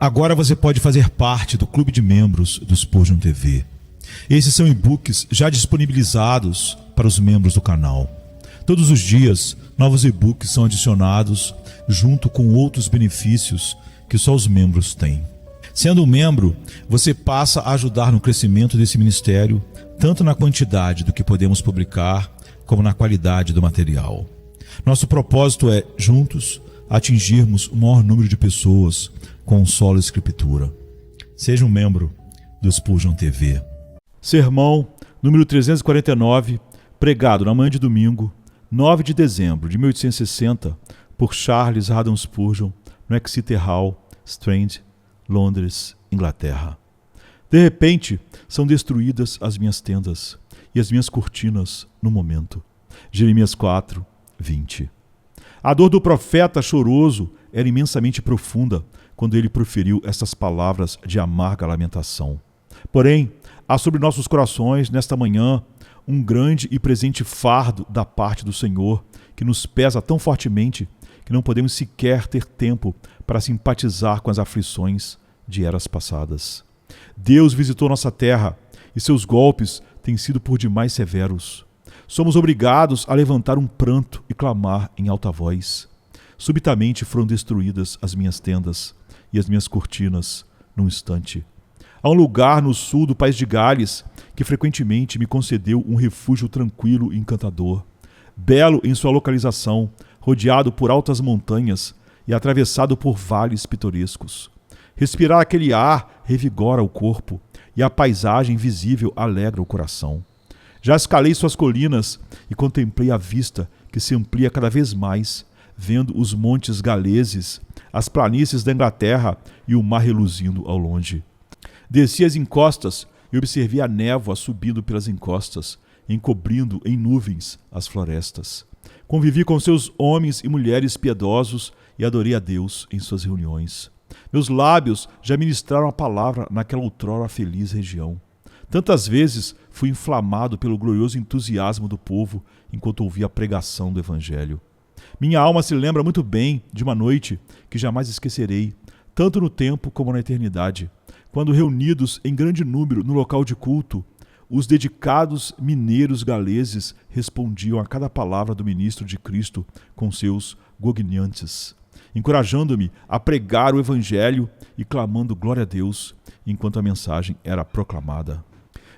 Agora você pode fazer parte do clube de membros do Spurgeon TV. Esses são e-books já disponibilizados para os membros do canal. Todos os dias, novos e-books são adicionados junto com outros benefícios que só os membros têm. Sendo um membro, você passa a ajudar no crescimento desse ministério, tanto na quantidade do que podemos publicar, como na qualidade do material. Nosso propósito é, juntos, atingirmos o maior número de pessoas com solo escritura. Seja um membro do Spurgeon TV. Sermão número 349, pregado na manhã de domingo, 9 de dezembro de 1860, por Charles Haddon Spurgeon, no Exeter Hall, Strand, Londres, Inglaterra. De repente, são destruídas as minhas tendas e as minhas cortinas no momento. Jeremias 4, 20. A dor do profeta choroso era imensamente profunda quando ele proferiu estas palavras de amarga lamentação. Porém, há sobre nossos corações, nesta manhã, um grande e presente fardo da parte do Senhor, que nos pesa tão fortemente que não podemos sequer ter tempo para simpatizar com as aflições de eras passadas. Deus visitou nossa terra e seus golpes têm sido por demais severos. Somos obrigados a levantar um pranto e clamar em alta voz. Subitamente foram destruídas as minhas tendas e as minhas cortinas num instante. Há um lugar no sul do país de Gales que frequentemente me concedeu um refúgio tranquilo e encantador. Belo em sua localização, rodeado por altas montanhas e atravessado por vales pitorescos. Respirar aquele ar revigora o corpo e a paisagem visível alegra o coração. Já escalei suas colinas e contemplei a vista que se amplia cada vez mais, vendo os montes galeses, as planícies da Inglaterra e o mar reluzindo ao longe. Desci as encostas e observei a névoa subindo pelas encostas, encobrindo em nuvens as florestas. Convivi com seus homens e mulheres piedosos e adorei a Deus em suas reuniões. Meus lábios já ministraram a palavra naquela outrora feliz região. Tantas vezes fui inflamado pelo glorioso entusiasmo do povo enquanto ouvia a pregação do Evangelho. Minha alma se lembra muito bem de uma noite que jamais esquecerei, tanto no tempo como na eternidade, quando reunidos em grande número no local de culto, os dedicados mineiros galeses respondiam a cada palavra do ministro de Cristo com seus gognantes, encorajando-me a pregar o Evangelho e clamando glória a Deus enquanto a mensagem era proclamada.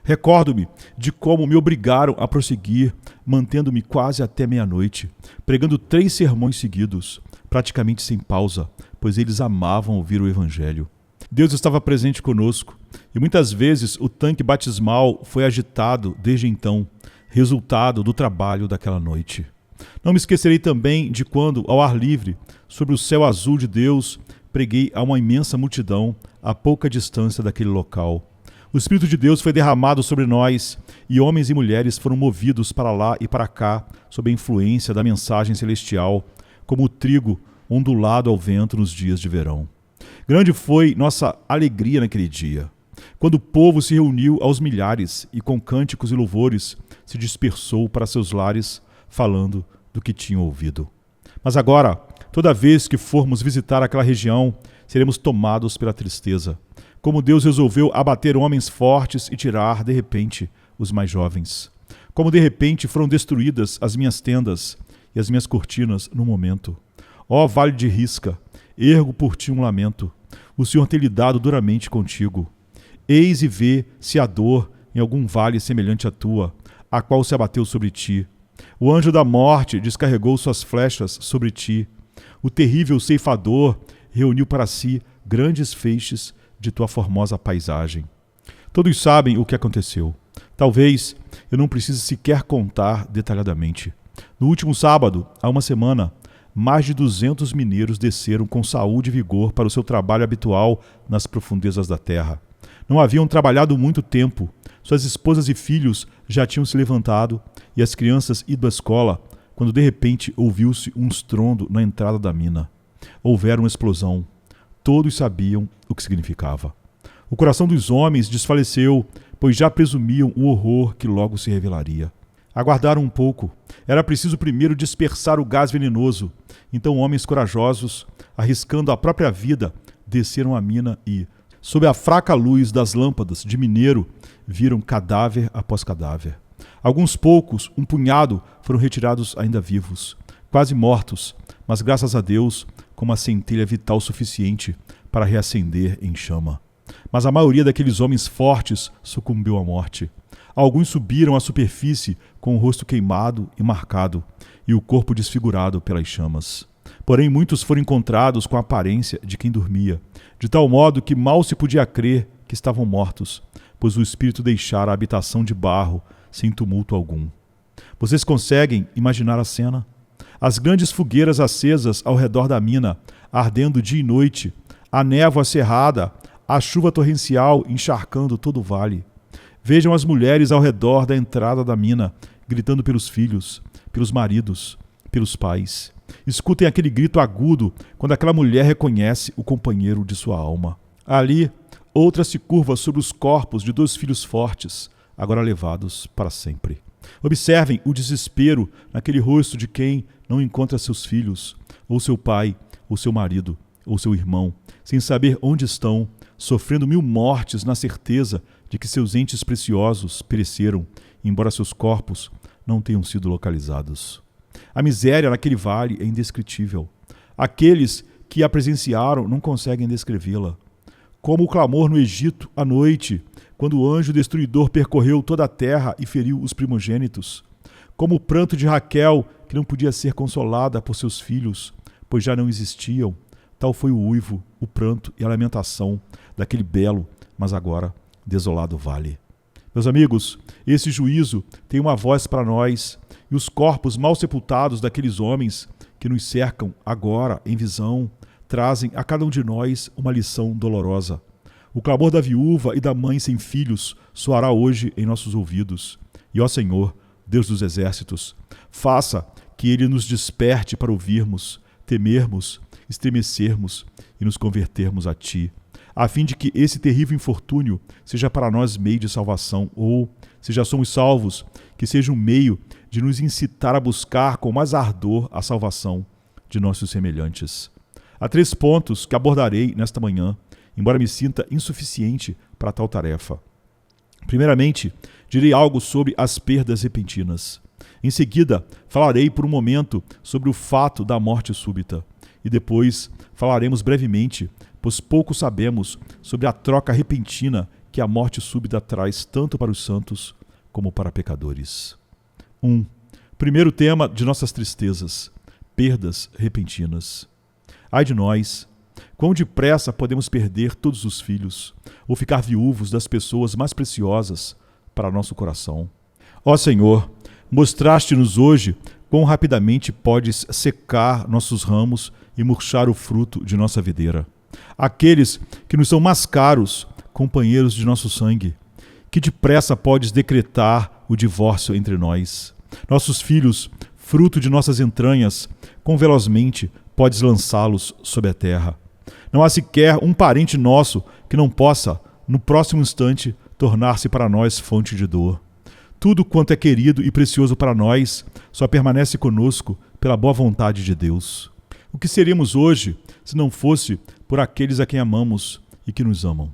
Recordo-me de como me obrigaram a prosseguir, mantendo-me quase até meia-noite, pregando 3 sermões seguidos, praticamente sem pausa, pois eles amavam ouvir o Evangelho. Deus estava presente conosco, e muitas vezes o tanque batismal foi agitado desde então, resultado do trabalho daquela noite. Não me esquecerei também de quando, ao ar livre, sobre o céu azul de Deus, preguei a uma imensa multidão a pouca distância daquele local. O Espírito de Deus foi derramado sobre nós e homens e mulheres foram movidos para lá e para cá sob a influência da mensagem celestial, como o trigo ondulado ao vento nos dias de verão. Grande foi nossa alegria naquele dia, quando o povo se reuniu aos milhares e com cânticos e louvores se dispersou para seus lares, falando do que tinham ouvido. Mas agora, toda vez que formos visitar aquela região, seremos tomados pela tristeza, como Deus resolveu abater homens fortes e tirar, de repente, os mais jovens. Como de repente foram destruídas as minhas tendas e as minhas cortinas num momento. Ó vale de Risca, ergo por ti um lamento. O Senhor tem lidado duramente contigo. Eis e vê se há dor em algum vale semelhante à tua, a qual se abateu sobre ti. O anjo da morte descarregou suas flechas sobre ti. O terrível ceifador reuniu para si grandes feixes de tua formosa paisagem. Todos sabem o que aconteceu. Talvez eu não precise sequer contar detalhadamente. No último sábado, há uma semana, mais de 200 mineiros desceram com saúde e vigor para o seu trabalho habitual nas profundezas da terra. Não haviam trabalhado muito tempo. Suas esposas e filhos já tinham se levantado e as crianças ido à escola, quando de repente ouviu-se um estrondo na entrada da mina. Houvera uma explosão. Todos sabiam o que significava. O coração dos homens desfaleceu, pois já presumiam o horror que logo se revelaria. Aguardaram um pouco. Era preciso primeiro dispersar o gás venenoso. Então homens corajosos, arriscando a própria vida, desceram à mina e, sob a fraca luz das lâmpadas de mineiro, viram cadáver após cadáver. Alguns poucos, um punhado, foram retirados ainda vivos, quase mortos, mas graças a Deus, com uma centelha vital suficiente para reacender em chama. Mas a maioria daqueles homens fortes sucumbiu à morte. Alguns subiram à superfície com o rosto queimado e marcado, e o corpo desfigurado pelas chamas. Porém, muitos foram encontrados com a aparência de quem dormia, de tal modo que mal se podia crer que estavam mortos, pois o espírito deixara a habitação de barro sem tumulto algum. Vocês conseguem imaginar a cena? As grandes fogueiras acesas ao redor da mina, ardendo dia e noite, a névoa cerrada, a chuva torrencial encharcando todo o vale. Vejam as mulheres ao redor da entrada da mina, gritando pelos filhos, pelos maridos, pelos pais. Escutem aquele grito agudo quando aquela mulher reconhece o companheiro de sua alma. Ali, outra se curva sobre os corpos de 2 filhos fortes, agora levados para sempre. Observem o desespero naquele rosto de quem não encontra seus filhos, ou seu pai, ou seu marido, ou seu irmão, sem saber onde estão, sofrendo 1000 mortes na certeza de que seus entes preciosos pereceram, embora seus corpos não tenham sido localizados. A miséria naquele vale é indescritível. Aqueles que a presenciaram não conseguem descrevê-la. Como o clamor no Egito à noite, quando o anjo destruidor percorreu toda a terra e feriu os primogênitos. Como o pranto de Raquel, que não podia ser consolada por seus filhos, pois já não existiam. Tal foi o uivo, o pranto e a lamentação daquele belo, mas agora desolado vale. Meus amigos, esse juízo tem uma voz para nós, e os corpos mal sepultados daqueles homens que nos cercam agora em visão trazem a cada um de nós uma lição dolorosa. O clamor da viúva e da mãe sem filhos soará hoje em nossos ouvidos. E ó Senhor, Deus dos exércitos, faça que Ele nos desperte para ouvirmos, temermos, estremecermos e nos convertermos a Ti, a fim de que esse terrível infortúnio seja para nós meio de salvação, ou, se já somos salvos, que seja um meio de nos incitar a buscar com mais ardor a salvação de nossos semelhantes. Há 3 pontos que abordarei nesta manhã, embora me sinta insuficiente para tal tarefa. Primeiramente, direi algo sobre as perdas repentinas. Em seguida, falarei por um momento sobre o fato da morte súbita. E depois falaremos brevemente, pois pouco sabemos sobre a troca repentina que a morte súbita traz tanto para os santos como para pecadores. 1. Primeiro tema de nossas tristezas: perdas repentinas. Ai de nós! Quão depressa podemos perder todos os filhos, ou ficar viúvos das pessoas mais preciosas para nosso coração. Ó Senhor, mostraste-nos hoje quão rapidamente podes secar nossos ramos e murchar o fruto de nossa videira. Aqueles que nos são mais caros, companheiros de nosso sangue, que depressa podes decretar o divórcio entre nós. Nossos filhos, fruto de nossas entranhas, quão velozmente podes lançá-los sob a terra. Não há sequer um parente nosso que não possa, no próximo instante, tornar-se para nós fonte de dor. Tudo quanto é querido e precioso para nós só permanece conosco pela boa vontade de Deus. O que seríamos hoje se não fosse por aqueles a quem amamos e que nos amam?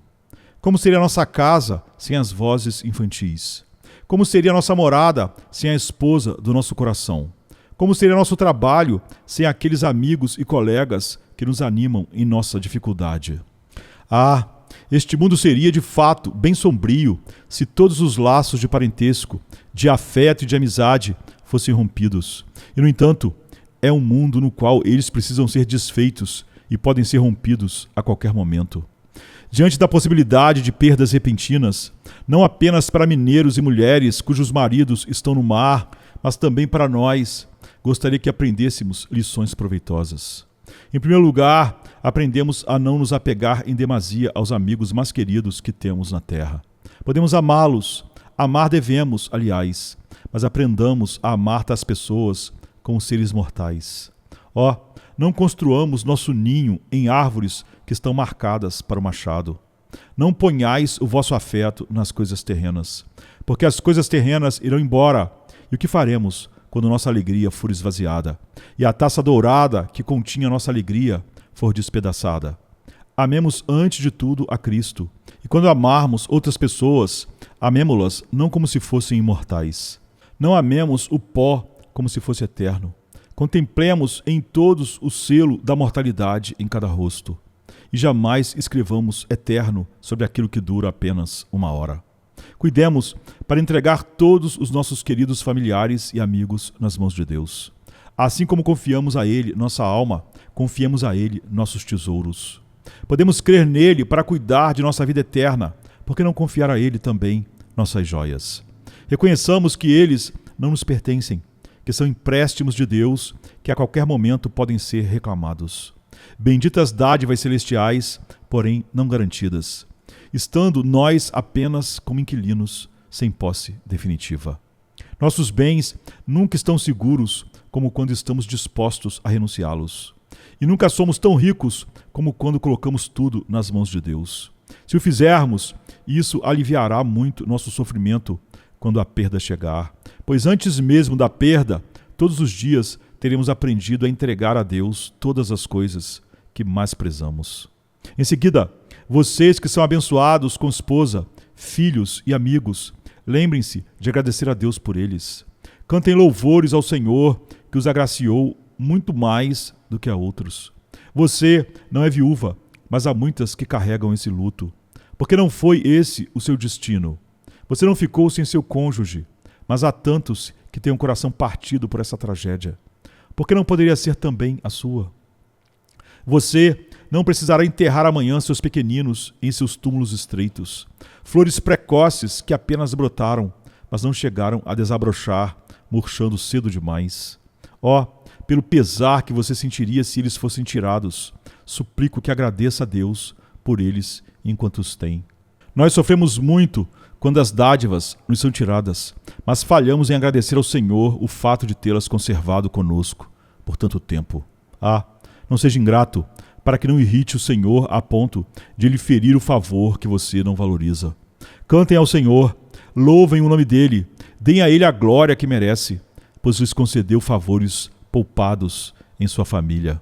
Como seria a nossa casa sem as vozes infantis? Como seria a nossa morada sem a esposa do nosso coração? Como seria nosso trabalho sem aqueles amigos e colegas que nos animam em nossa dificuldade? Ah, este mundo seria de fato bem sombrio se todos os laços de parentesco, de afeto e de amizade fossem rompidos. E, no entanto, é um mundo no qual eles precisam ser desfeitos e podem ser rompidos a qualquer momento. Diante da possibilidade de perdas repentinas, não apenas para mineiros e mulheres cujos maridos estão no mar, mas também para nós, gostaria que aprendêssemos lições proveitosas. Em primeiro lugar, aprendemos a não nos apegar em demasia aos amigos mais queridos que temos na terra. Podemos amá-los, amar devemos, aliás, mas aprendamos a amar tais pessoas como seres mortais. Ó, não construamos nosso ninho em árvores que estão marcadas para o machado. Não ponhais o vosso afeto nas coisas terrenas, porque as coisas terrenas irão embora. E o que faremos quando nossa alegria for esvaziada e a taça dourada que continha nossa alegria for despedaçada? amemos antes de tudo a Cristo. E quando amarmos outras pessoas, amemo-las não como se fossem imortais. Não amemos o pó como se fosse eterno. Contemplemos em todos o selo da mortalidade em cada rosto. E jamais escrevamos eterno sobre aquilo que dura apenas uma hora. Cuidemos para entregar todos os nossos queridos familiares e amigos nas mãos de Deus. Assim como confiamos a Ele nossa alma, confiemos a Ele nossos tesouros. Podemos crer nele para cuidar de nossa vida eterna, por que não confiar a Ele também nossas joias? Reconheçamos que eles não nos pertencem, que são empréstimos de Deus, que a qualquer momento podem ser reclamados. Benditas dádivas celestiais, porém não garantidas, estando nós apenas como inquilinos, sem posse definitiva. Nossos bens nunca estão seguros como quando estamos dispostos a renunciá-los. E nunca somos tão ricos como quando colocamos tudo nas mãos de Deus. Se o fizermos, isso aliviará muito nosso sofrimento quando a perda chegar, pois antes mesmo da perda, todos os dias teremos aprendido a entregar a Deus todas as coisas que mais prezamos. Em seguida, vocês que são abençoados com esposa, filhos e amigos, lembrem-se de agradecer a Deus por eles. Cantem louvores ao Senhor, que os agraciou muito mais do que a outros. Você não é viúva, mas há muitas que carregam esse luto, porque não foi esse o seu destino. Você não ficou sem seu cônjuge, mas há tantos que têm o coração partido por essa tragédia. Por que não poderia ser também a sua? Você não precisará enterrar amanhã seus pequeninos em seus túmulos estreitos. Flores precoces que apenas brotaram, mas não chegaram a desabrochar, murchando cedo demais. Pelo pesar que você sentiria se eles fossem tirados, suplico que agradeça a Deus por eles enquanto os tem. Nós sofremos muito quando as dádivas nos são tiradas, mas falhamos em agradecer ao Senhor o fato de tê-las conservado conosco por tanto tempo. Não seja ingrato, para que não irrite o Senhor a ponto de lhe ferir o favor que você não valoriza. Cantem ao Senhor, louvem o nome dele, deem a ele a glória que merece, pois lhes concedeu favores poupados em sua família.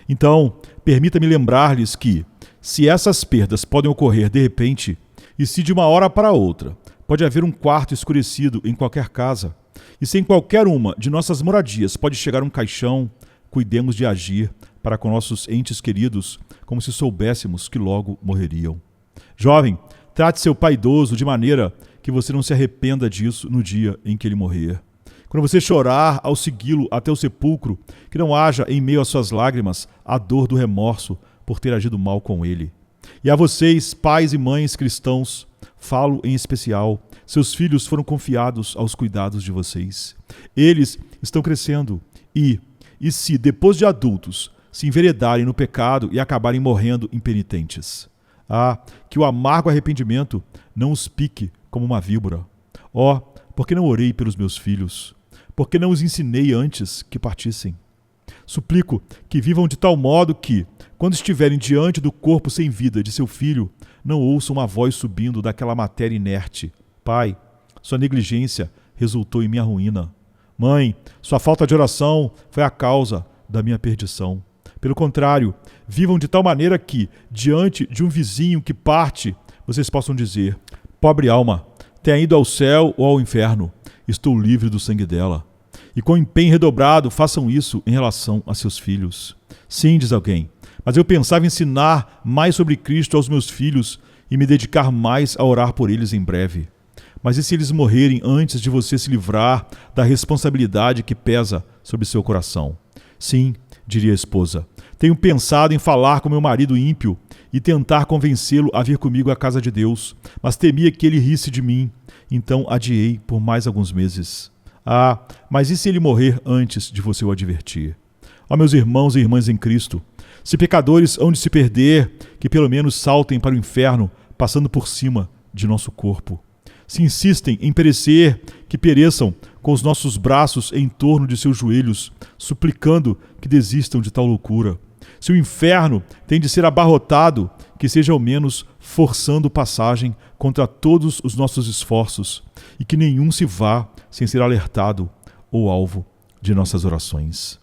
Então, permita-me lembrar-lhes que, se essas perdas podem ocorrer de repente, e se de uma hora para outra pode haver um quarto escurecido em qualquer casa, e se em qualquer uma de nossas moradias pode chegar um caixão, cuidemos de agir para com nossos entes queridos como se soubéssemos que logo morreriam. Jovem, trate seu pai idoso de maneira que você não se arrependa disso no dia em que ele morrer. Quando você chorar ao segui-lo até o sepulcro, que não haja em meio às suas lágrimas a dor do remorso por ter agido mal com ele. E a vocês, pais e mães cristãos, falo em especial, seus filhos foram confiados aos cuidados de vocês. Eles estão crescendo e se, depois de adultos, se enveredarem no pecado e acabarem morrendo impenitentes. Que o amargo arrependimento não os pique como uma víbora. Por que não orei pelos meus filhos? Por que não os ensinei antes que partissem? Suplico que vivam de tal modo que, quando estiverem diante do corpo sem vida de seu filho, não ouçam uma voz subindo daquela matéria inerte. Pai, sua negligência resultou em minha ruína. Mãe, sua falta de oração foi a causa da minha perdição. Pelo contrário, vivam de tal maneira que, diante de um vizinho que parte, vocês possam dizer: pobre alma, tenha ido ao céu ou ao inferno, estou livre do sangue dela. E com empenho redobrado façam isso em relação a seus filhos. Sim, diz alguém, mas eu pensava ensinar mais sobre Cristo aos meus filhos e me dedicar mais a orar por eles em breve. Mas e se eles morrerem antes de você se livrar da responsabilidade que pesa sobre seu coração? Sim, diria a esposa, tenho pensado em falar com meu marido ímpio e tentar convencê-lo a vir comigo à casa de Deus, mas temia que ele risse de mim, então adiei por mais alguns meses. Mas e se ele morrer antes de você o advertir? Meus irmãos e irmãs em Cristo, se pecadores hão de se perder, que pelo menos saltem para o inferno, passando por cima de nosso corpo. Se insistem em perecer, que pereçam com os nossos braços em torno de seus joelhos, suplicando que desistam de tal loucura. Se o inferno tem de ser abarrotado, que seja ao menos forçando passagem contra todos os nossos esforços, e que nenhum se vá sem ser alertado ou alvo de nossas orações.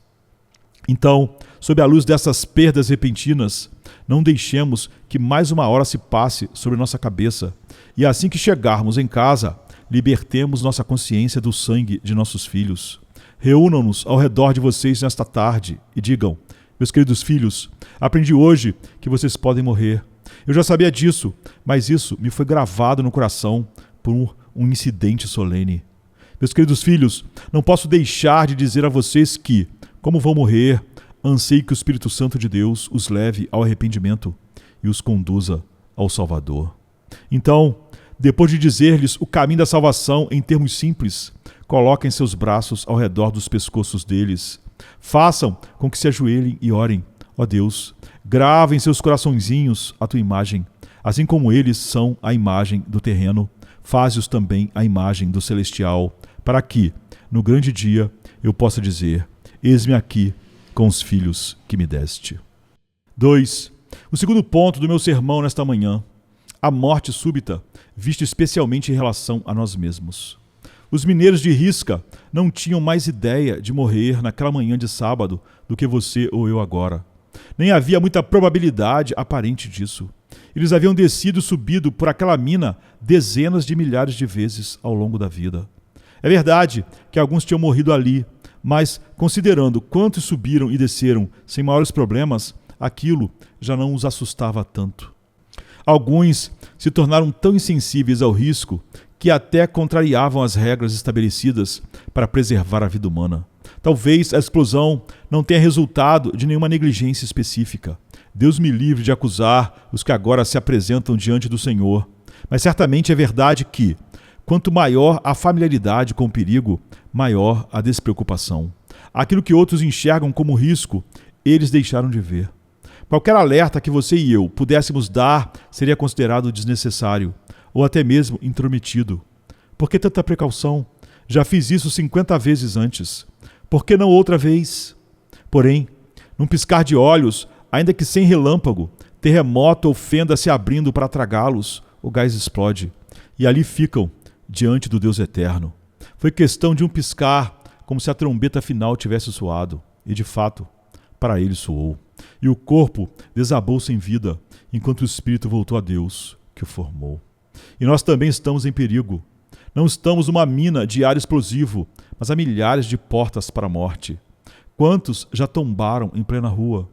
Então, sob a luz dessas perdas repentinas, Não deixemos que mais uma hora se passe sobre nossa cabeça. E assim que chegarmos em casa, libertemos nossa consciência do sangue de nossos filhos. Reúnam-nos ao redor de vocês nesta tarde e digam: meus queridos filhos, aprendi hoje que vocês podem morrer. Eu já sabia disso, mas isso me foi gravado no coração por um incidente solene. Meus queridos filhos, não posso deixar de dizer a vocês que, como vão morrer, anseio que o Espírito Santo de Deus os leve ao arrependimento e os conduza ao Salvador. Então, depois de dizer-lhes o caminho da salvação em termos simples, coloquem seus braços ao redor dos pescoços deles. Façam com que se ajoelhem e orem. Ó Deus, grava em seus coraçõezinhos a tua imagem. Assim como eles são a imagem do terreno, faze-os também a imagem do celestial, para que, no grande dia, eu possa dizer: eis-me aqui com os filhos que me deste. 2. O segundo ponto do meu sermão nesta manhã: a morte súbita, vista especialmente em relação a nós mesmos. Os mineiros de Risca não tinham mais ideia de morrer naquela manhã de sábado do que você ou eu agora. Nem havia muita probabilidade aparente disso. Eles haviam descido e subido por aquela mina dezenas de milhares de vezes ao longo da vida. É verdade que alguns tinham morrido ali, mas, considerando quantos subiram e desceram sem maiores problemas, aquilo já não os assustava tanto. Alguns se tornaram tão insensíveis ao risco que até contrariavam as regras estabelecidas para preservar a vida humana. Talvez a explosão não tenha resultado de nenhuma negligência específica. Deus me livre de acusar os que agora se apresentam diante do Senhor. Mas certamente é verdade que, quanto maior a familiaridade com o perigo, maior a despreocupação. Aquilo que outros enxergam como risco, eles deixaram de ver. Qualquer alerta que você e eu pudéssemos dar seria considerado desnecessário, ou até mesmo intrometido. Por que tanta precaução? Já fiz isso 50 vezes antes. Por que não outra vez? Porém, num piscar de olhos, ainda que sem relâmpago, terremoto ou fenda se abrindo para tragá-los, o gás explode. E ali ficam, diante do Deus eterno. Foi questão de um piscar, como se a trombeta final tivesse soado. E de fato, para ele soou. E o corpo desabou sem vida, enquanto o espírito voltou a Deus, que o formou. E nós também estamos em perigo. Não estamos numa mina de ar explosivo, mas há milhares de portas para a morte. Quantos já tombaram em plena rua?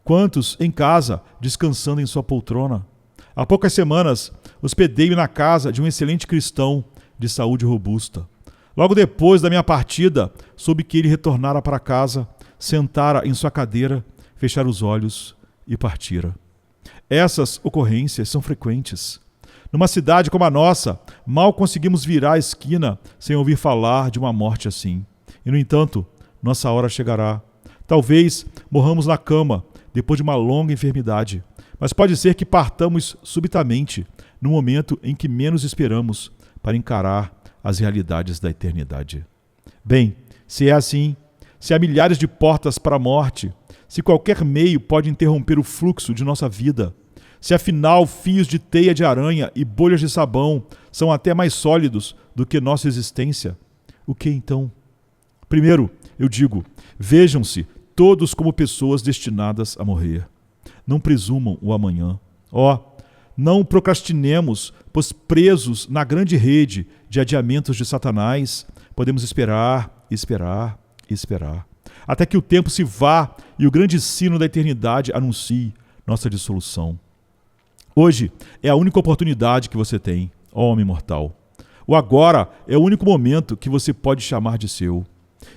Quantos em casa, descansando em sua poltrona? Há poucas semanas, hospedei-me na casa de um excelente cristão de saúde robusta. Logo depois da minha partida, soube que ele retornara para casa, sentara em sua cadeira, fechara os olhos e partira. Essas ocorrências são frequentes. Numa cidade como a nossa, mal conseguimos virar a esquina sem ouvir falar de uma morte assim. E, no entanto, nossa hora chegará. Talvez morramos na cama, depois de uma longa enfermidade. Mas pode ser que partamos subitamente, no momento em que menos esperamos, para encarar as realidades da eternidade. Bem, se é assim, se há milhares de portas para a morte, se qualquer meio pode interromper o fluxo de nossa vida, se afinal fios de teia de aranha e bolhas de sabão são até mais sólidos do que nossa existência, o que então? Primeiro, eu digo, vejam-se todos como pessoas destinadas a morrer. Não presumam o amanhã. Não procrastinemos, pois presos na grande rede de adiamentos de Satanás, podemos esperar, esperar, esperar, até que o tempo se vá e o grande sino da eternidade anuncie nossa dissolução. Hoje é a única oportunidade que você tem, ó homem mortal. O agora é o único momento que você pode chamar de seu.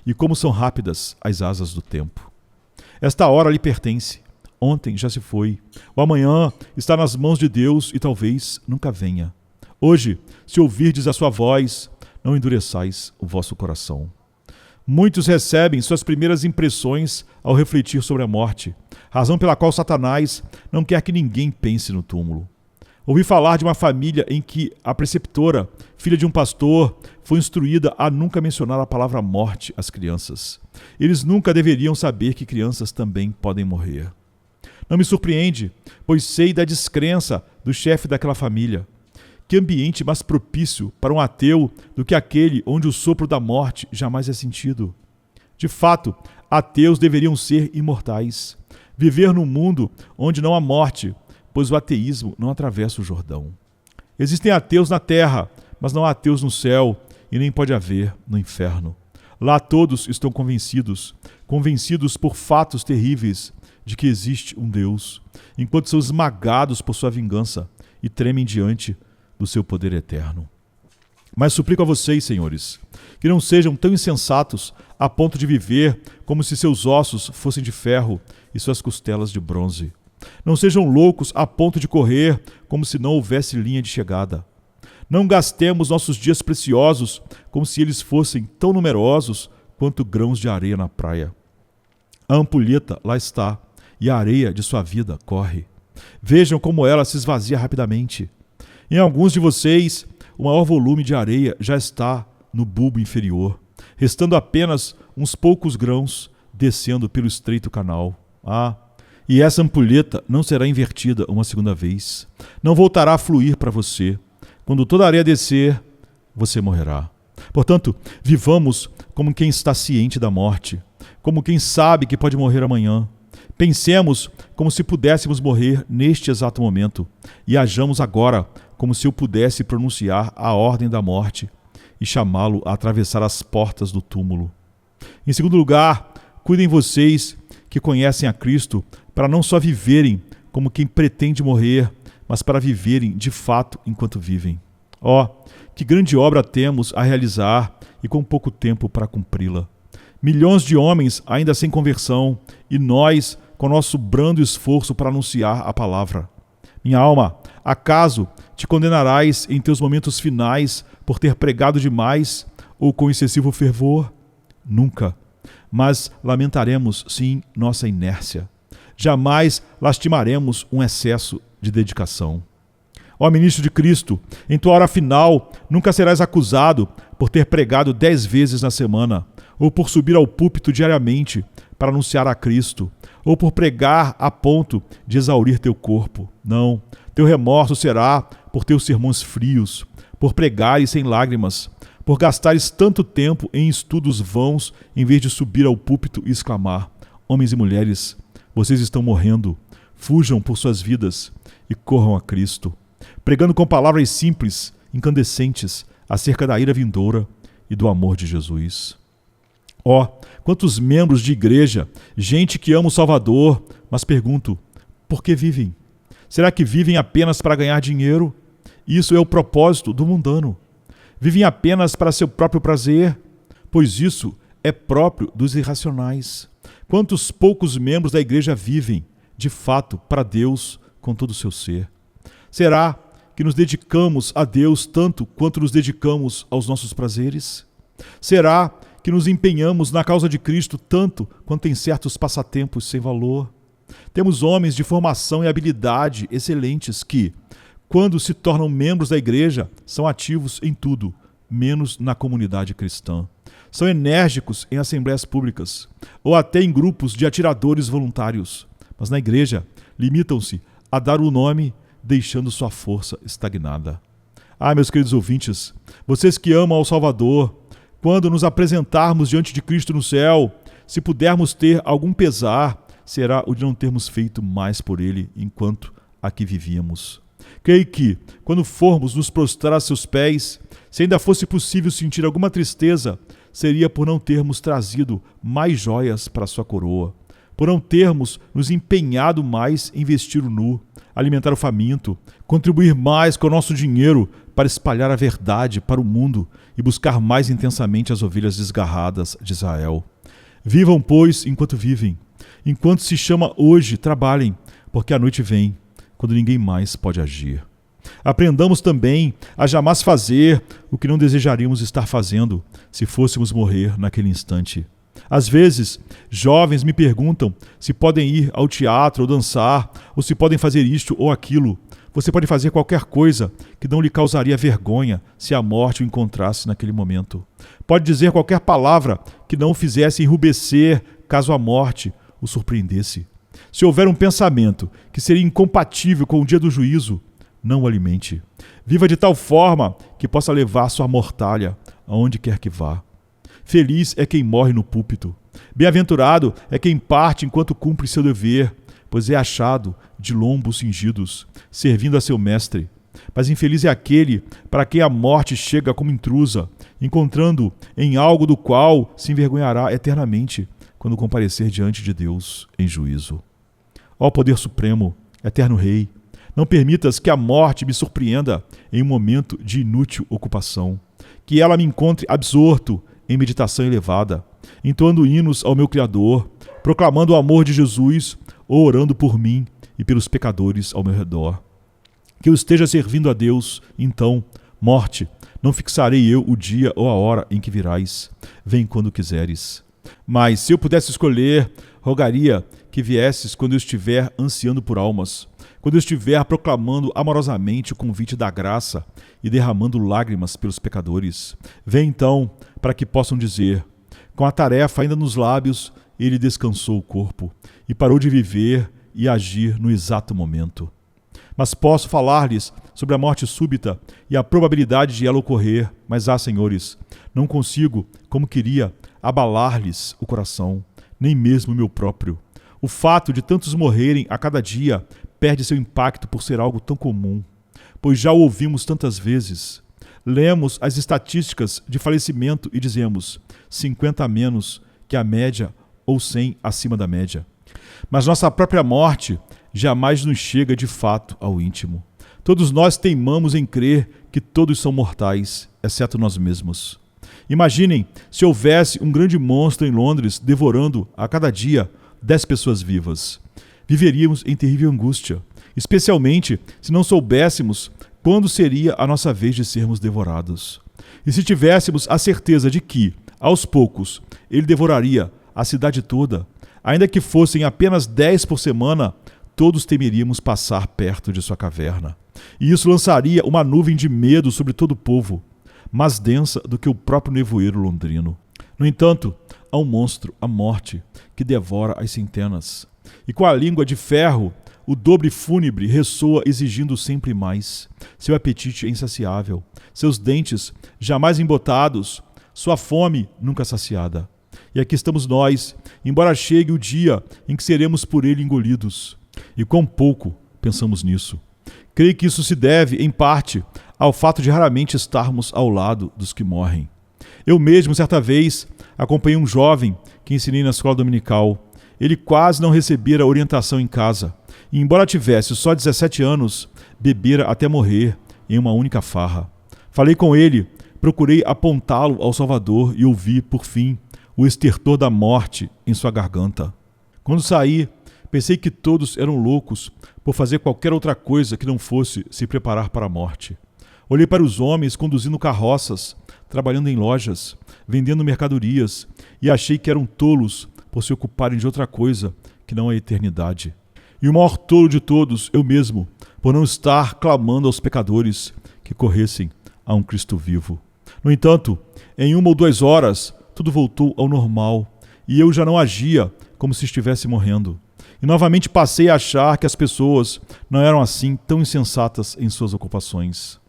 E como são rápidas as asas do tempo. Esta hora lhe pertence. Ontem já se foi. O amanhã está nas mãos de Deus e talvez nunca venha. Hoje, se ouvirdes a sua voz, não endureçais o vosso coração. Muitos recebem suas primeiras impressões ao refletir sobre a morte, razão pela qual Satanás não quer que ninguém pense no túmulo. Ouvi falar de uma família em que a preceptora, filha de um pastor, foi instruída a nunca mencionar a palavra morte às crianças. Eles nunca deveriam saber que crianças também podem morrer. Não me surpreende, pois sei da descrença do chefe daquela família. Que ambiente mais propício para um ateu do que aquele onde o sopro da morte jamais é sentido? De fato, ateus deveriam ser imortais. Viver num mundo onde não há morte, pois o ateísmo não atravessa o Jordão. Existem ateus na terra, mas não há ateus no céu e nem pode haver no inferno. Lá todos estão convencidos por fatos terríveis de que existe um Deus, enquanto são esmagados por sua vingança e tremem diante do seu poder eterno. Mas suplico a vocês, senhores, que não sejam tão insensatos a ponto de viver como se seus ossos fossem de ferro e suas costelas de bronze. Não sejam loucos a ponto de correr como se não houvesse linha de chegada. Não gastemos nossos dias preciosos como se eles fossem tão numerosos quanto grãos de areia na praia. A ampulheta lá está, e a areia de sua vida corre. Vejam como ela se esvazia rapidamente. Em alguns de vocês, o maior volume de areia já está no bulbo inferior, restando apenas uns poucos grãos descendo pelo estreito canal. E essa ampulheta não será invertida uma segunda vez. Não voltará a fluir para você. Quando toda a areia descer, você morrerá. Portanto, vivamos como quem está ciente da morte, como quem sabe que pode morrer amanhã. Pensemos como se pudéssemos morrer neste exato momento e hajamos agora como se eu pudesse pronunciar a ordem da morte e chamá-lo a atravessar as portas do túmulo. Em segundo lugar, cuidem vocês que conhecem a Cristo para não só viverem como quem pretende morrer, mas para viverem de fato enquanto vivem. Que grande obra temos a realizar e com pouco tempo para cumpri-la. Milhões de homens ainda sem conversão e nós com nosso brando esforço para anunciar a palavra. Minha alma, acaso te condenarás em teus momentos finais por ter pregado demais ou com excessivo fervor? Nunca. Mas lamentaremos, sim, nossa inércia. Jamais lastimaremos um excesso de dedicação. Ó ministro de Cristo, em tua hora final nunca serás acusado por ter pregado 10 vezes na semana, ou por subir ao púlpito diariamente para anunciar a Cristo, ou por pregar a ponto de exaurir teu corpo. Não, teu remorso será por teus sermões frios, por pregares sem lágrimas, por gastares tanto tempo em estudos vãos em vez de subir ao púlpito e exclamar: homens e mulheres, vocês estão morrendo, fujam por suas vidas e corram a Cristo, pregando com palavras simples, incandescentes, acerca da ira vindoura e do amor de Jesus. Quantos membros de igreja, gente que ama o Salvador, mas pergunto, por que vivem? Será que vivem apenas para ganhar dinheiro? Isso é o propósito do mundano. Vivem apenas para seu próprio prazer? Pois isso é próprio dos irracionais. Quantos poucos membros da igreja vivem, de fato, para Deus com todo o seu ser? Será que nos dedicamos a Deus tanto quanto nos dedicamos aos nossos prazeres? Será que nos empenhamos na causa de Cristo tanto quanto em certos passatempos sem valor? Temos homens de formação e habilidade excelentes que, quando se tornam membros da igreja, são ativos em tudo, menos na comunidade cristã. São enérgicos em assembleias públicas, ou até em grupos de atiradores voluntários, mas na igreja limitam-se a dar o nome, deixando sua força estagnada. Meus queridos ouvintes, vocês que amam ao Salvador, quando nos apresentarmos diante de Cristo no céu, se pudermos ter algum pesar, será o de não termos feito mais por Ele enquanto aqui vivíamos. Creio que, quando formos nos prostrar a seus pés, se ainda fosse possível sentir alguma tristeza, seria por não termos trazido mais joias para sua coroa, por não termos nos empenhado mais em vestir o nu, alimentar o faminto, contribuir mais com o nosso dinheiro para espalhar a verdade para o mundo e buscar mais intensamente as ovelhas desgarradas de Israel. Vivam, pois, enquanto vivem. Enquanto se chama hoje, trabalhem, porque a noite vem, quando ninguém mais pode agir. Aprendamos também a jamais fazer o que não desejaríamos estar fazendo se fôssemos morrer naquele instante. Às vezes, jovens me perguntam se podem ir ao teatro ou dançar, ou se podem fazer isto ou aquilo. Você pode fazer qualquer coisa que não lhe causaria vergonha se a morte o encontrasse naquele momento. Pode dizer qualquer palavra que não o fizesse enrubescer caso a morte o surpreendesse. Se houver um pensamento que seria incompatível com o dia do juízo, não o alimente. Viva de tal forma que possa levar sua mortalha aonde quer que vá. Feliz é quem morre no púlpito. Bem-aventurado é quem parte enquanto cumpre seu dever, pois é achado de lombos cingidos, servindo a seu mestre. Mas infeliz é aquele para quem a morte chega como intrusa, encontrando em algo do qual se envergonhará eternamente quando comparecer diante de Deus em juízo. Ó Poder Supremo, Eterno Rei, não permitas que a morte me surpreenda em um momento de inútil ocupação, que ela me encontre absorto em meditação elevada, entoando hinos ao meu Criador, proclamando o amor de Jesus ou orando por mim e pelos pecadores ao meu redor. Que eu esteja servindo a Deus, então, morte, não fixarei eu o dia ou a hora em que virás. Vem quando quiseres. Mas, se eu pudesse escolher, rogaria que viesses quando eu estiver ansiando por almas, quando eu estiver proclamando amorosamente o convite da graça e derramando lágrimas pelos pecadores. Vem então, para que possam dizer, com a tarefa ainda nos lábios, ele descansou o corpo e parou de viver e agir no exato momento. Mas posso falar-lhes sobre a morte súbita e a probabilidade de ela ocorrer, mas, senhores, não consigo, como queria, abalar-lhes o coração, nem mesmo o meu próprio. O fato de tantos morrerem a cada dia perde seu impacto por ser algo tão comum, pois já o ouvimos tantas vezes. Lemos as estatísticas de falecimento e dizemos 50 a menos que a média ou 100 acima da média. Mas nossa própria morte jamais nos chega de fato ao íntimo. Todos nós teimamos em crer que todos são mortais, exceto nós mesmos. Imaginem se houvesse um grande monstro em Londres devorando a cada dia 10 pessoas vivas. Viveríamos em terrível angústia, especialmente se não soubéssemos quando seria a nossa vez de sermos devorados. E se tivéssemos a certeza de que, aos poucos, ele devoraria a cidade toda, ainda que fossem apenas 10 por semana, todos temeríamos passar perto de sua caverna. E isso lançaria uma nuvem de medo sobre todo o povo, mais densa do que o próprio nevoeiro londrino. No entanto, há um monstro, a morte, que devora as centenas. E com a língua de ferro, o dobre fúnebre ressoa exigindo sempre mais. Seu apetite é insaciável, seus dentes jamais embotados, sua fome nunca saciada. E aqui estamos nós, embora chegue o dia em que seremos por ele engolidos. E quão pouco pensamos nisso. Creio que isso se deve, em parte, ao fato de raramente estarmos ao lado dos que morrem. Eu mesmo, certa vez, acompanhei um jovem que ensinei na escola dominical. Ele quase não recebera orientação em casa, e embora tivesse só 17 anos, bebera até morrer em uma única farra. Falei com ele, procurei apontá-lo ao Salvador e ouvi, por fim, o estertor da morte em sua garganta. Quando saí, pensei que todos eram loucos por fazer qualquer outra coisa que não fosse se preparar para a morte. Olhei para os homens conduzindo carroças, trabalhando em lojas, vendendo mercadorias, e achei que eram tolos por se ocuparem de outra coisa que não a eternidade. E o maior tolo de todos, eu mesmo, por não estar clamando aos pecadores que corressem a um Cristo vivo. No entanto, em 1 ou 2 horas, tudo voltou ao normal, e eu já não agia como se estivesse morrendo. E novamente passei a achar que as pessoas não eram assim tão insensatas em suas ocupações.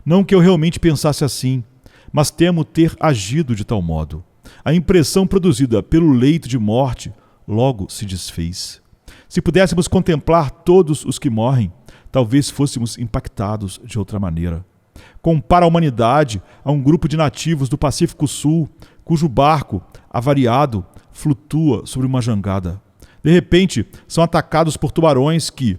Não que eu realmente pensasse assim, mas temo ter agido de tal modo. A impressão produzida pelo leito de morte logo se desfez. Se pudéssemos contemplar todos os que morrem, talvez fôssemos impactados de outra maneira. Compara a humanidade a um grupo de nativos do Pacífico Sul, cujo barco, avariado, flutua sobre uma jangada. De repente, são atacados por tubarões que,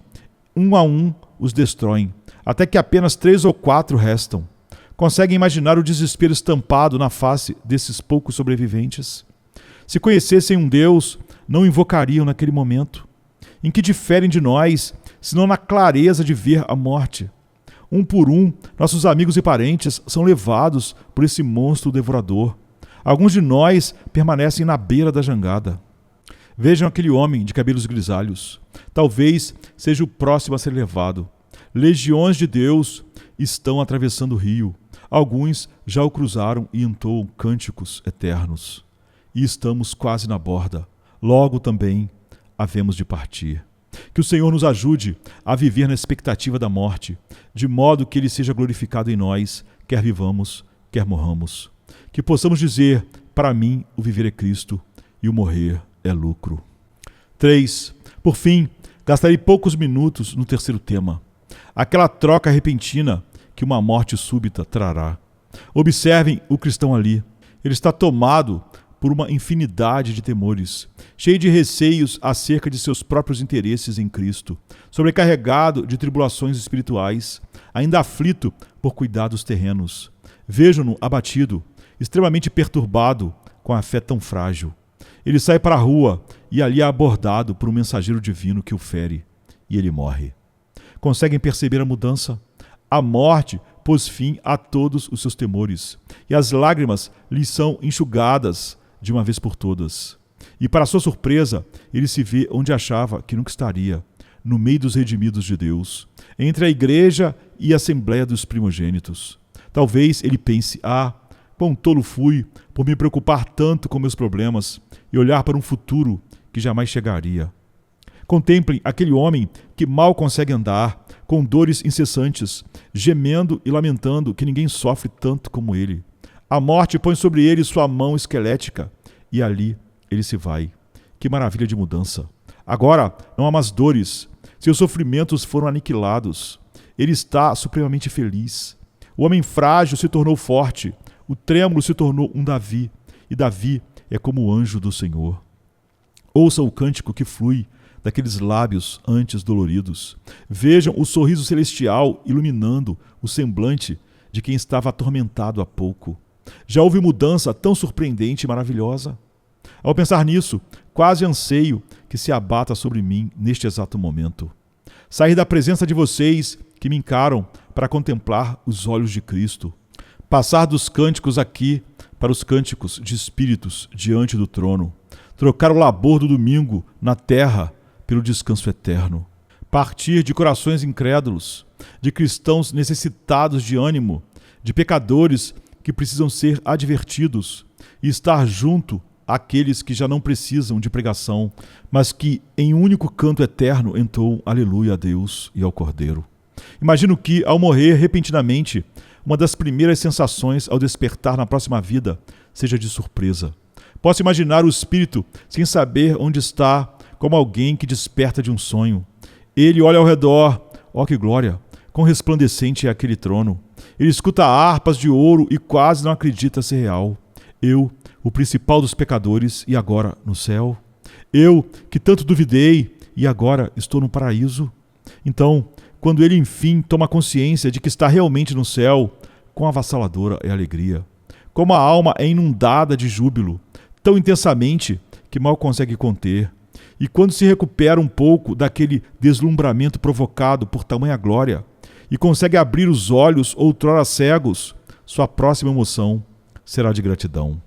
um a um, os destroem, até que apenas 3 ou 4 restam. Conseguem imaginar o desespero estampado na face desses poucos sobreviventes? Se conhecessem um Deus, não o invocariam naquele momento. Em que diferem de nós, senão na clareza de ver a morte? Um por um, nossos amigos e parentes são levados por esse monstro devorador. Alguns de nós permanecem na beira da jangada. Vejam aquele homem de cabelos grisalhos. Talvez seja o próximo a ser levado. Legiões de Deus estão atravessando o rio. Alguns já o cruzaram e entoam cânticos eternos. E estamos quase na borda. Logo também havemos de partir. Que o Senhor nos ajude a viver na expectativa da morte, de modo que Ele seja glorificado em nós, quer vivamos, quer morramos. Que possamos dizer, para mim o viver é Cristo e o morrer é lucro. 3. Por fim, Gastarei poucos minutos no terceiro tema. Aquela troca repentina que uma morte súbita trará. Observem o cristão ali. Ele está tomado por uma infinidade de temores, cheio de receios acerca de seus próprios interesses em Cristo, sobrecarregado de tribulações espirituais, ainda aflito por cuidados terrenos. Vejam-no abatido, extremamente perturbado com a fé tão frágil. Ele sai para a rua e ali é abordado por um mensageiro divino que o fere, e ele morre. Conseguem perceber a mudança? A morte pôs fim a todos os seus temores, e as lágrimas lhe são enxugadas de uma vez por todas. E para sua surpresa, ele se vê onde achava que nunca estaria, no meio dos redimidos de Deus, entre a igreja e a assembleia dos primogênitos. Talvez ele pense: quão tolo fui por me preocupar tanto com meus problemas e olhar para um futuro que jamais chegaria. Contemplem aquele homem que mal consegue andar, com dores incessantes, gemendo e lamentando que ninguém sofre tanto como ele. A morte põe sobre ele sua mão esquelética e ali ele se vai. Que maravilha de mudança! Agora não há mais dores, seus sofrimentos foram aniquilados. Ele está supremamente feliz. O homem frágil se tornou forte, o trêmulo se tornou um Davi, e Davi é como o anjo do Senhor. Ouçam o cântico que flui daqueles lábios antes doloridos. Vejam o sorriso celestial iluminando o semblante de quem estava atormentado há pouco. Já houve mudança tão surpreendente e maravilhosa? Ao pensar nisso, quase anseio que se abata sobre mim neste exato momento. Sair da presença de vocês que me encaram para contemplar os olhos de Cristo. Passar dos cânticos aqui para os cânticos de espíritos diante do trono. Trocar o labor do domingo na terra pelo descanso eterno. Partir de corações incrédulos, de cristãos necessitados de ânimo, de pecadores que precisam ser advertidos e estar junto àqueles que já não precisam de pregação, mas que em um único canto eterno entoam aleluia a Deus e ao Cordeiro. Imagino que, ao morrer repentinamente, uma das primeiras sensações ao despertar na próxima vida seja de surpresa. Posso imaginar o espírito sem saber onde está, como alguém que desperta de um sonho. Ele olha ao redor, que glória, quão resplandecente é aquele trono. Ele escuta harpas de ouro e quase não acredita ser real. Eu, o principal dos pecadores, e agora no céu? Eu, que tanto duvidei, e agora estou no paraíso? Então, quando ele enfim toma consciência de que está realmente no céu, quão avassaladora é a alegria. Como a alma é inundada de júbilo, tão intensamente que mal consegue conter. E quando se recupera um pouco daquele deslumbramento provocado por tamanha glória e consegue abrir os olhos outrora cegos, sua próxima emoção será de gratidão.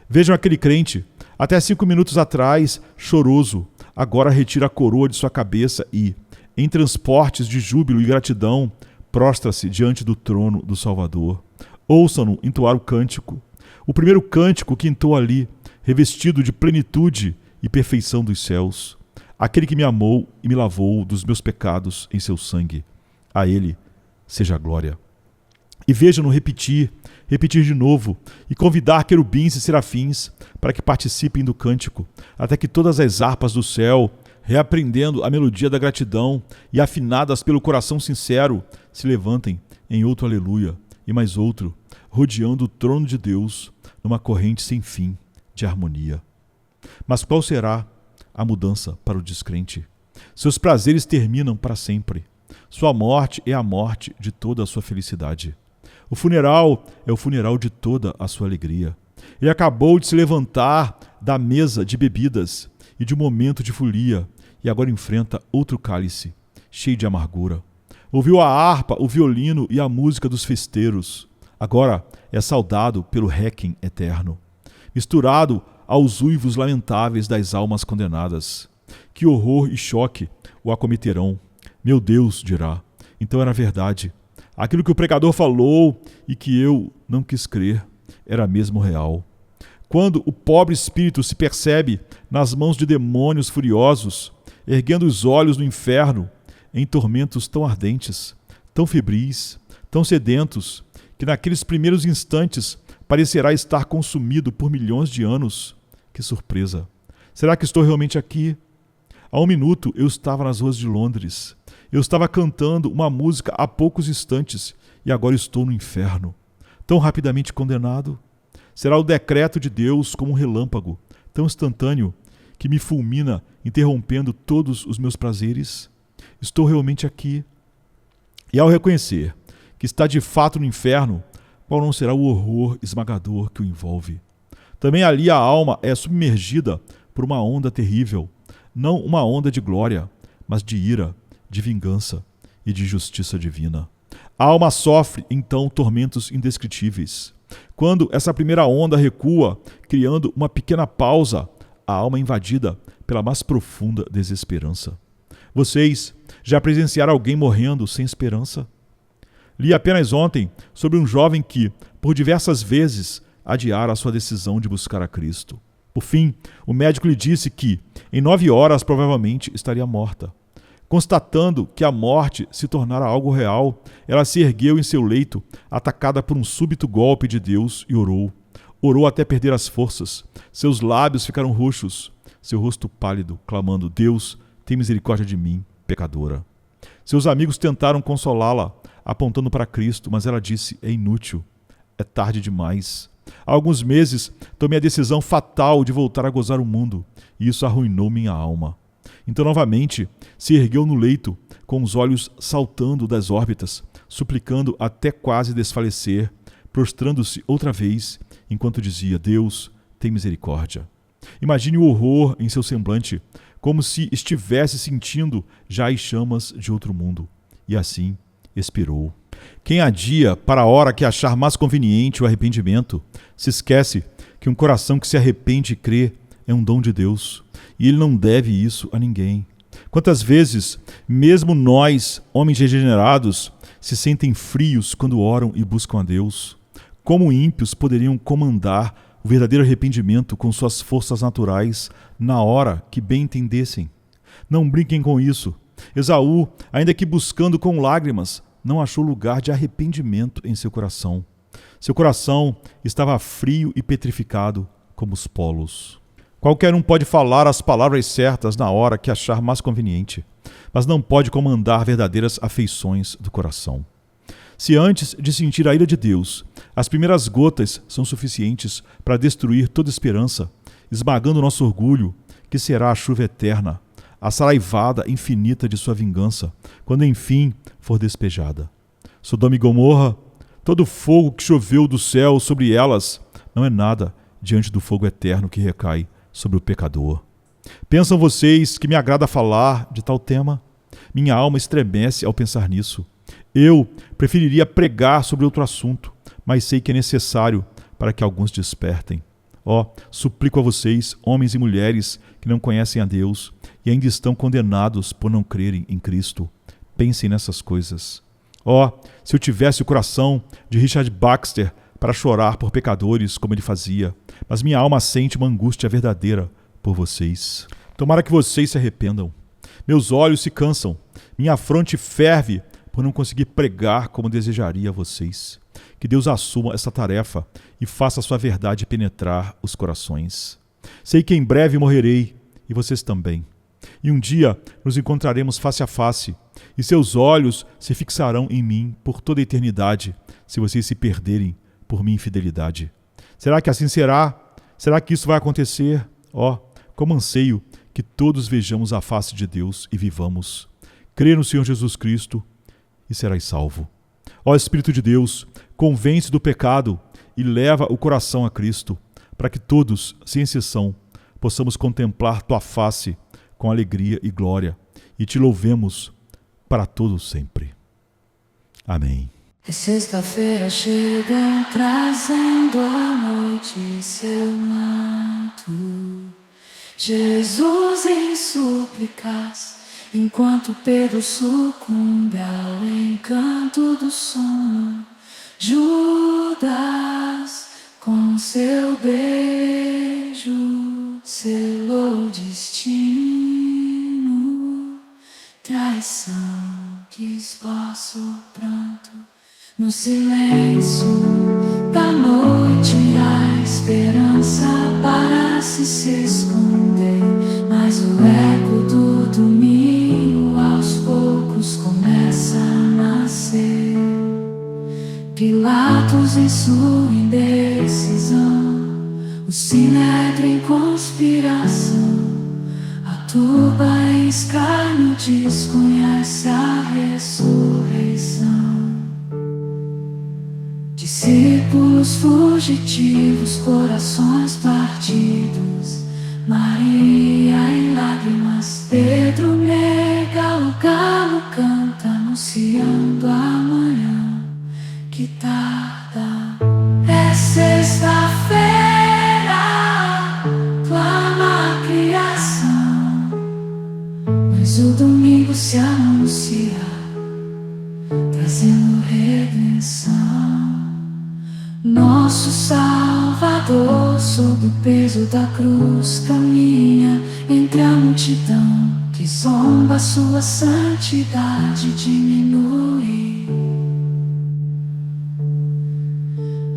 Vejam aquele crente, até 5 minutos atrás, choroso, agora retira a coroa de sua cabeça e, em transportes de júbilo e gratidão, prostra-se diante do trono do Salvador. Ouçam-no entoar o cântico. O primeiro cântico que entoa ali, revestido de plenitude e perfeição dos céus. Aquele que me amou e me lavou dos meus pecados em seu sangue. A ele seja a glória. E vejam-no repetir de novo, e convidar querubins e serafins para que participem do cântico, até que todas as harpas do céu, reaprendendo a melodia da gratidão e afinadas pelo coração sincero, se levantem em outro aleluia e mais outro, rodeando o trono de Deus numa corrente sem fim de harmonia. Mas qual será a mudança para o descrente? Seus prazeres terminam para sempre. Sua morte é a morte de toda a sua felicidade. O funeral é o funeral de toda a sua alegria. Ele acabou de se levantar da mesa de bebidas e de um momento de folia, e agora enfrenta outro cálice, cheio de amargura. Ouviu a harpa, o violino e a música dos festeiros. Agora é saudado pelo réquiem eterno, misturado aos uivos lamentáveis das almas condenadas. Que horror e choque o acometerão. Meu Deus, dirá, então era verdade. Aquilo que o pregador falou e que eu não quis crer era mesmo real. Quando o pobre espírito se percebe nas mãos de demônios furiosos, erguendo os olhos no inferno, em tormentos tão ardentes, tão febris, tão sedentos, que naqueles primeiros instantes parecerá estar consumido por milhões de anos. Que surpresa! Será que estou realmente aqui? Há um minuto eu estava nas ruas de Londres. Eu estava cantando uma música há poucos instantes e agora estou no inferno. Tão rapidamente condenado? Será o decreto de Deus como um relâmpago, tão instantâneo, que me fulmina, interrompendo todos os meus prazeres? Estou realmente aqui. E ao reconhecer que está de fato no inferno, qual não será o horror esmagador que o envolve? Também ali a alma é submergida por uma onda terrível, não uma onda de glória, mas de ira, de vingança e de justiça divina. A alma sofre, então, tormentos indescritíveis. Quando essa primeira onda recua, criando uma pequena pausa, a alma é invadida pela mais profunda desesperança. Vocês já presenciaram alguém morrendo sem esperança? Li apenas ontem sobre um jovem que, por diversas vezes, adiara a sua decisão de buscar a Cristo. Por fim, o médico lhe disse que, em 9 horas, provavelmente estaria morta. Constatando que a morte se tornara algo real, ela se ergueu em seu leito, atacada por um súbito golpe de Deus, e orou. Orou até perder as forças. Seus lábios ficaram roxos, seu rosto pálido, clamando: Deus, tem misericórdia de mim, pecadora. Seus amigos tentaram consolá-la, apontando para Cristo, mas ela disse: é inútil, é tarde demais. Há alguns meses tomei a decisão fatal de voltar a gozar o mundo, e isso arruinou minha alma. Então novamente se ergueu no leito, com os olhos saltando das órbitas, suplicando até quase desfalecer, prostrando-se outra vez, enquanto dizia: Deus, tem misericórdia. Imagine o horror em seu semblante, como se estivesse sentindo já as chamas de outro mundo. E assim expirou. Quem adia para a hora que achar mais conveniente o arrependimento, se esquece que um coração que se arrepende e crê é um dom de Deus, e ele não deve isso a ninguém. Quantas vezes, mesmo nós, homens regenerados, se sentem frios quando oram e buscam a Deus? Como ímpios poderiam comandar o verdadeiro arrependimento com suas forças naturais na hora que bem entendessem? Não brinquem com isso. Esaú, ainda que buscando com lágrimas, não achou lugar de arrependimento em seu coração. Seu coração estava frio e petrificado como os polos. Qualquer um pode falar as palavras certas na hora que achar mais conveniente, mas não pode comandar verdadeiras afeições do coração. Se antes de sentir a ira de Deus, as primeiras gotas são suficientes para destruir toda esperança, esmagando nosso orgulho, que será a chuva eterna, a saraivada infinita de sua vingança, quando enfim for despejada. Sodoma e Gomorra, todo o fogo que choveu do céu sobre elas, não é nada diante do fogo eterno que recai sobre o pecador. Pensam vocês que me agrada falar de tal tema? Minha alma estremece ao pensar nisso. Eu preferiria pregar sobre outro assunto, mas sei que é necessário para que alguns despertem. Suplico a vocês, homens e mulheres que não conhecem a Deus e ainda estão condenados por não crerem em Cristo, pensem nessas coisas. Se eu tivesse o coração de Richard Baxter para chorar por pecadores como ele fazia, mas minha alma sente uma angústia verdadeira por vocês. Tomara que vocês se arrependam. Meus olhos se cansam, minha fronte ferve por não conseguir pregar como desejaria a vocês. Que Deus assuma essa tarefa e faça a sua verdade penetrar os corações. Sei que em breve morrerei, e vocês também. E um dia nos encontraremos face a face, e seus olhos se fixarão em mim por toda a eternidade, se vocês se perderem por minha infidelidade. Será que assim será? Será que isso vai acontecer? Como anseio que todos vejamos a face de Deus e vivamos. Crê no Senhor Jesus Cristo e serás salvo. Espírito de Deus, convence do pecado e leva o coração a Cristo, para que todos, sem exceção, possamos contemplar tua face com alegria e glória e te louvemos para todo sempre. Amém. Sexta-feira chega trazendo a noite em seu manto. Jesus em súplicas, enquanto Pedro sucumbe ao encanto do sono. Judas, com seu beijo, selou o destino. Traição que esboça o pranto. No silêncio da noite, a esperança parece se esconder, mas o eco do Pilatos em sua indecisão, o Sinédrio em conspiração, a turba em escárnio desconhece a ressurreição. Discípulos fugitivos, corações partidos, Maria em lágrimas, Pedro nega, o galo canta anunciando amanhã que tarda. É sexta-feira, clama a criação, mas o domingo se anuncia, trazendo redenção. Nosso Salvador, sob o peso da cruz, caminha entre a multidão que zomba, sua santidade diminui.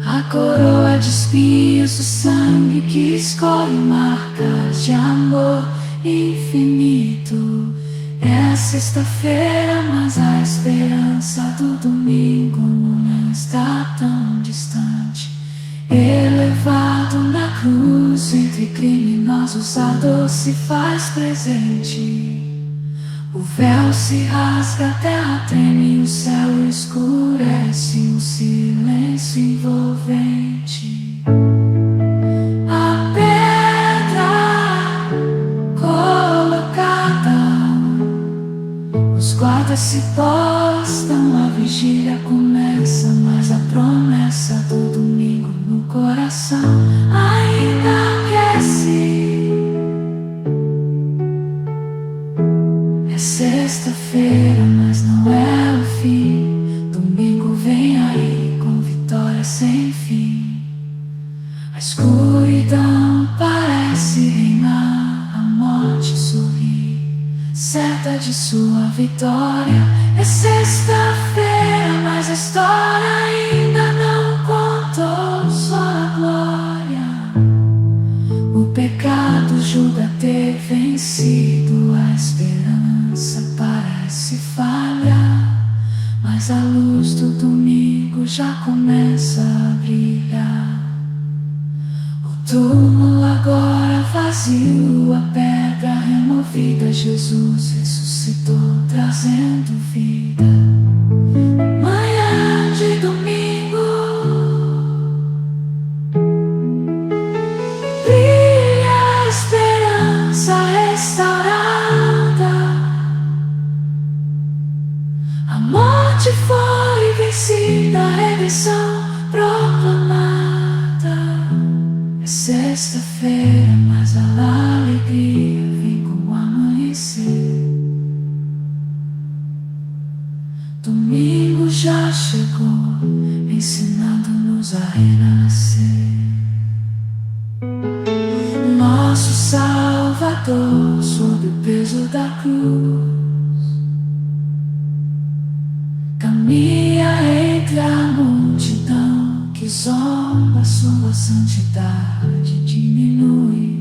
A coroa de espinhos, o sangue que escolhe marcas de amor infinito. É sexta-feira, mas a esperança do domingo não está tão distante. Elevado na cruz, entre criminosos a dor se faz presente. O véu se rasga, a terra treme, o céu escurece, um silêncio envolvente. A pedra colocada, os guardas se postam, a vigília começa, mas a promessa do domingo no coração ainda aquece. É sexta-feira, mas não é o fim. Domingo vem aí com vitória sem fim. A escuridão parece reinar, a morte sorri, certa de sua vitória. É sexta-feira, mas a história ainda não contou sua glória. O pecado julga ter vencido, a esperança parece falhar, mas a luz do domingo já começa a brilhar. O túmulo agora vazio, a pedra removida, Jesus ressuscitou, trazendo vida. Manhã de domingo, brilha a esperança restaurada. A morte foi vencida, a redenção proclamada. É sexta-feira, mas a alegria vem com o amanhecer. Domingo já chegou, ensinando-nos a renascer. Nosso Salvador, sob o peso da cruz, caminha entre a multidão que zomba, sua santidade diminui.